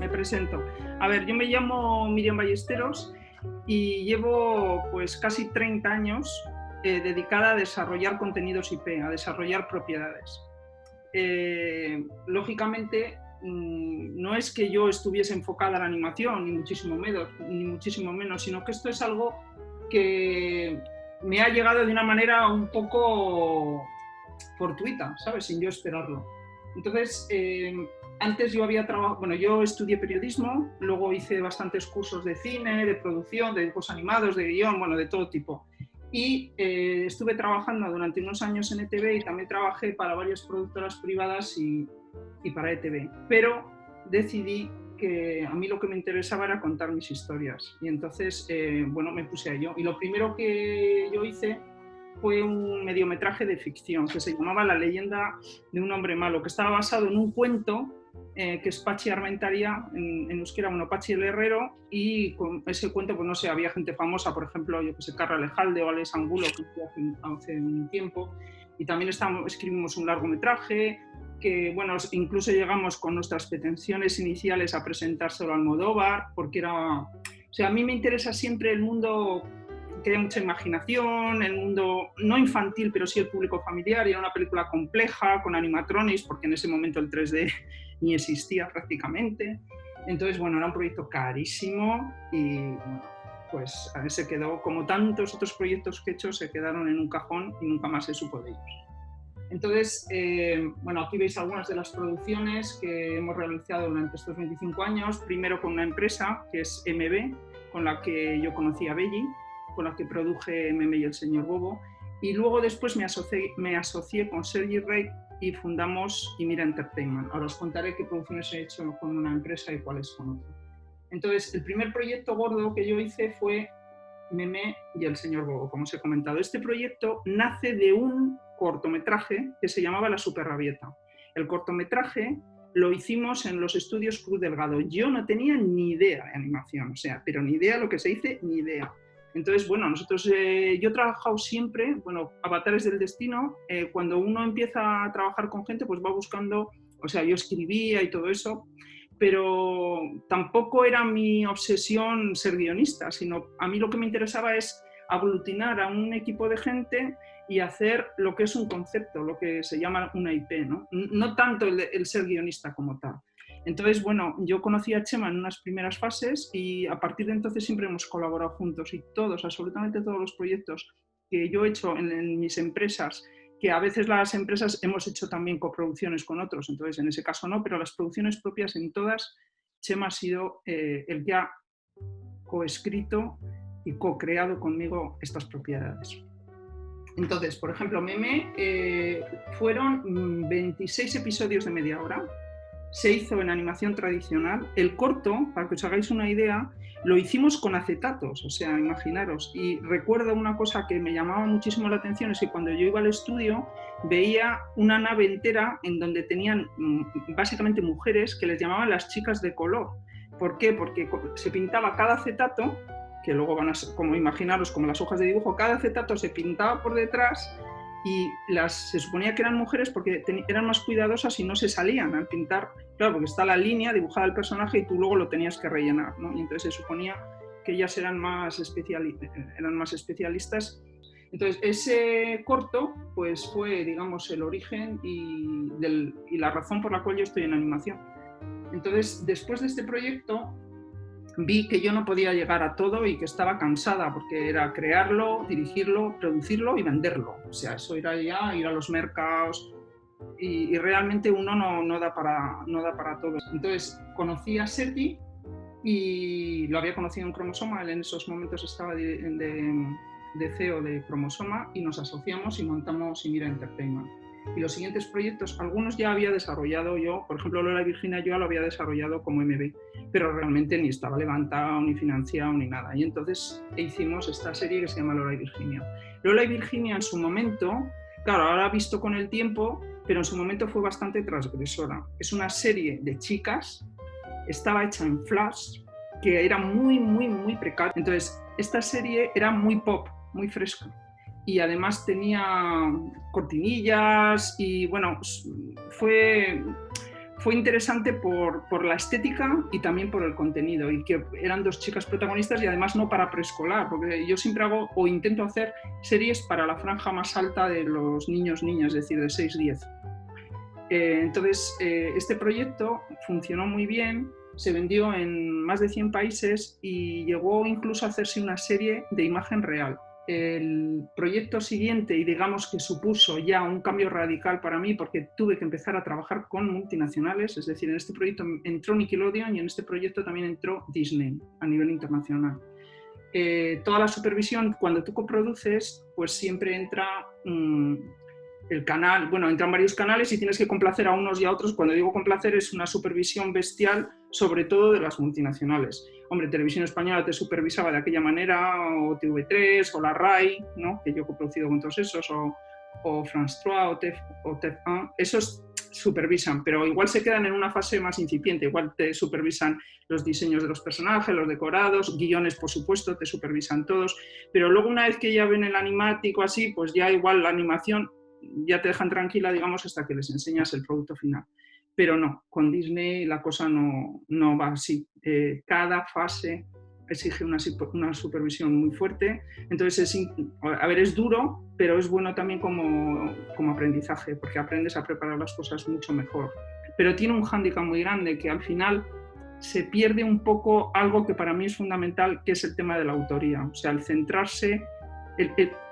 me presento. A ver, yo me llamo Miriam Ballesteros y llevo pues casi 30 años dedicada a desarrollar contenidos IP, a desarrollar propiedades. Lógicamente, no es que yo estuviese enfocada a la animación, ni muchísimo menos, sino que esto es algo que me ha llegado de una manera un poco fortuita, ¿sabes? Sin yo esperarlo. Entonces, antes yo había trabajado, bueno, yo estudié periodismo, luego hice bastantes cursos de cine, de producción, de dibujos animados, de guión, bueno, de todo tipo. Y estuve trabajando durante unos años en ETV y también trabajé para varias productoras privadas y para ETV. Pero decidí que a mí lo que me interesaba era contar mis historias. Y entonces, bueno, me puse a ello. Y lo primero que yo hice fue un mediometraje de ficción que se llamaba La leyenda de un hombre malo, que estaba basado en un cuento que es Patxi Armentaria, en euskera, bueno, Patxi el Herrero, y con ese cuento, pues no sé, había gente famosa, por ejemplo, yo que sé, Carla Lejalde o Alex Angulo, que hace un tiempo, y también escribimos un largometraje, que bueno, incluso llegamos con nuestras pretensiones iniciales a presentárselo a Almodóvar, porque era, o sea, a mí me interesa siempre el mundo que haya mucha imaginación, el mundo no infantil, pero sí el público familiar, y era una película compleja, con animatronics, porque en ese momento el 3D ni existía prácticamente. Entonces, bueno, era un proyecto carísimo y bueno, pues se quedó, como tantos otros proyectos que he hecho, se quedaron en un cajón y nunca más se supo de ellos. Entonces, bueno, aquí veis algunas de las producciones que hemos realizado durante estos 25 años, primero con una empresa que es MB, con la que yo conocí a Belli, con la que produje Meme y el señor Bobo, y luego después me asocié con Sergi Rey y fundamos Imira Entertainment. Ahora os contaré qué producciones he hecho con una empresa y cuáles con otra. Entonces, el primer proyecto gordo que yo hice fue Meme y el señor Bobo, como os he comentado. Este proyecto nace de un cortometraje que se llamaba La Superrabieta. El cortometraje lo hicimos en los estudios Cruz Delgado. Yo no tenía ni idea de animación, o sea, pero ni idea lo que se dice, ni idea. Entonces, bueno, nosotros, yo he trabajado siempre, bueno, avatares del destino, cuando uno empieza a trabajar con gente, pues va buscando, o sea, yo escribía y todo eso, pero tampoco era mi obsesión ser guionista, sino a mí lo que me interesaba es aglutinar a un equipo de gente y hacer lo que es un concepto, lo que se llama una IP, ¿no? No tanto el ser guionista como tal. Entonces, bueno, yo conocí a Chema en unas primeras fases y a partir de entonces siempre hemos colaborado juntos y todos, absolutamente todos los proyectos que yo he hecho en mis empresas, que a veces las empresas hemos hecho también coproducciones con otros, entonces en ese caso no, pero las producciones propias en todas, Chema ha sido el que ha coescrito y co-creado conmigo estas propiedades. Entonces, por ejemplo, Meme fueron 26 episodios de media hora, se hizo en animación tradicional. El corto, para que os hagáis una idea, lo hicimos con acetatos, o sea, imaginaros. Y recuerdo una cosa que me llamaba muchísimo la atención, es que cuando yo iba al estudio veía una nave entera en donde tenían básicamente mujeres que les llamaban las chicas de color. ¿Por qué? Porque se pintaba cada acetato, que luego van a ser, como imaginaros, como las hojas de dibujo, cada acetato se pintaba por detrás y se suponía que eran mujeres porque eran más cuidadosas y no se salían al pintar, claro, porque está la línea dibujada del personaje y tú luego lo tenías que rellenar, ¿no? Y entonces se suponía que ellas eran más especialistas. Entonces ese corto pues fue, digamos, el origen y la razón por la cual yo estoy en animación. Entonces, después de este proyecto, vi que yo no podía llegar a todo y que estaba cansada, porque era crearlo, dirigirlo, producirlo y venderlo. O sea, eso era ya ir a los mercados y realmente uno no da para todo. Entonces conocí a Sergi y lo había conocido en Cromosoma, él en esos momentos estaba de CEO de Cromosoma y nos asociamos y montamos Imira Entertainment. Y los siguientes proyectos, algunos ya había desarrollado yo, por ejemplo Lola y Virginia yo lo había desarrollado como MB, pero realmente ni estaba levantado, ni financiado, ni nada. Y entonces hicimos esta serie que se llama Lola y Virginia. Lola y Virginia en su momento, claro, ahora visto con el tiempo, pero en su momento fue bastante transgresora. Es una serie de chicas, estaba hecha en Flash, que era muy precaria. Entonces, esta serie era muy pop, muy fresca. Y además tenía cortinillas y bueno, fue fue interesante por la estética y también por el contenido, y que eran 2 chicas protagonistas y además no para preescolar, porque yo siempre hago o intento hacer series para la franja más alta de los niños, niñas, es decir, de 6-10. Entonces, este proyecto funcionó muy bien, se vendió en más de 100 países y llegó incluso a hacerse una serie de imagen real. El proyecto siguiente, y digamos que supuso ya un cambio radical para mí porque tuve que empezar a trabajar con multinacionales, es decir, en este proyecto entró Nickelodeon y en este proyecto también entró Disney a nivel internacional. Toda la supervisión, cuando tú coproduces, pues siempre entra el canal, bueno, entran varios canales y tienes que complacer a unos y a otros. Cuando digo complacer es una supervisión bestial, sobre todo de las multinacionales. Hombre, Televisión Española te supervisaba de aquella manera, o TV3, o la RAI, ¿no? Que yo he coproducido con todos esos, o France 3, o TF1, esos supervisan, pero igual se quedan en una fase más incipiente, igual te supervisan los diseños de los personajes, los decorados, guiones, por supuesto, te supervisan todos, pero luego una vez que ya ven el animático así, pues ya igual la animación ya te dejan tranquila, digamos, hasta que les enseñas el producto final. Pero no, con Disney la cosa no va así. Cada fase exige una supervisión muy fuerte. Entonces, es duro, pero es bueno también como aprendizaje, porque aprendes a preparar las cosas mucho mejor. Pero tiene un hándicap muy grande, que al final se pierde un poco algo que para mí es fundamental, que es el tema de la autoría. O sea, el centrarse,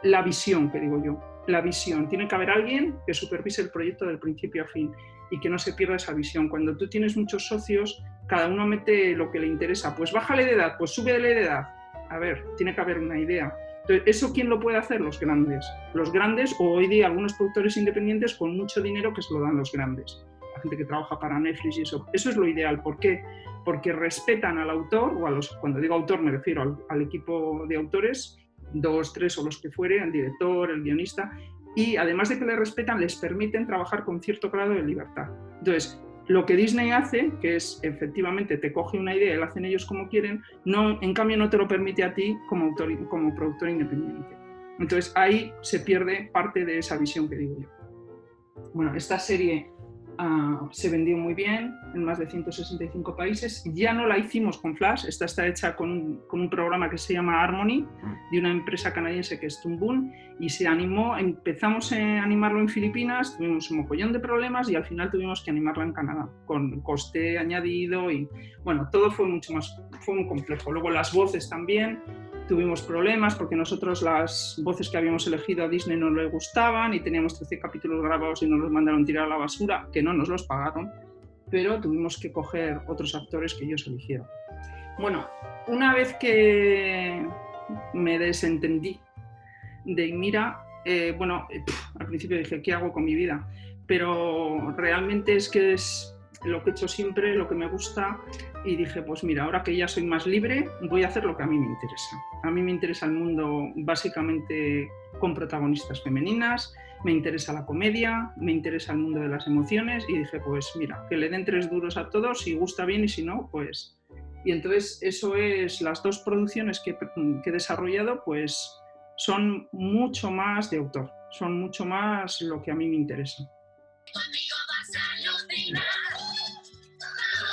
la visión, que digo yo. La visión. Tiene que haber alguien que supervise el proyecto del principio a fin y que no se pierda esa visión. Cuando tú tienes muchos socios, cada uno mete lo que le interesa. Pues bájale de edad, pues súbele de edad. A ver, tiene que haber una idea. Entonces, ¿eso quién lo puede hacer? Los grandes. Los grandes, o hoy día algunos productores independientes con mucho dinero que se lo dan los grandes. La gente que trabaja para Netflix y eso. Eso es lo ideal. ¿Por qué? Porque respetan al autor, o a los, cuando digo autor me refiero al equipo de autores, 2, 3 o los que fuere, el director, el guionista, y además de que le respetan, les permiten trabajar con cierto grado de libertad. Entonces, lo que Disney hace, que es efectivamente te coge una idea y la hacen ellos como quieren, en cambio no te lo permite a ti como productor independiente. Entonces ahí se pierde parte de esa visión que digo yo. Bueno, esta serie se vendió muy bien en más de 165 países. Ya no la hicimos con Flash, esta está hecha con un programa que se llama Harmony, de una empresa canadiense que es Toon Boom, y se animó, empezamos a animarlo en Filipinas, tuvimos un mogollón de problemas y al final tuvimos que animarla en Canadá, con coste añadido y bueno, todo fue mucho más, fue muy complejo. Luego las voces también, tuvimos problemas porque nosotros las voces que habíamos elegido a Disney no le gustaban y teníamos 13 capítulos grabados y nos los mandaron tirar a la basura, que no nos los pagaron, pero tuvimos que coger otros actores que ellos eligieron. Bueno, una vez que me desentendí de Ymira, al principio dije, ¿qué hago con mi vida? Pero realmente es que es lo que he hecho siempre, lo que me gusta, y dije, pues mira, ahora que ya soy más libre, voy a hacer lo que a mí me interesa. A mí me interesa el mundo básicamente con protagonistas femeninas, me interesa la comedia, me interesa el mundo de las emociones, y dije, pues mira, que le den 3 duros a todos, si gusta bien y si no, pues... Y entonces eso es, las 2 producciones que he desarrollado, pues son mucho más de autor, son mucho más lo que a mí me interesa.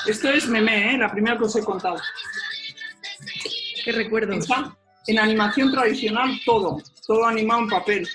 Esto es Memé, la primera que os he contado. ¿Qué recuerdos? Está en animación tradicional todo animado en papel.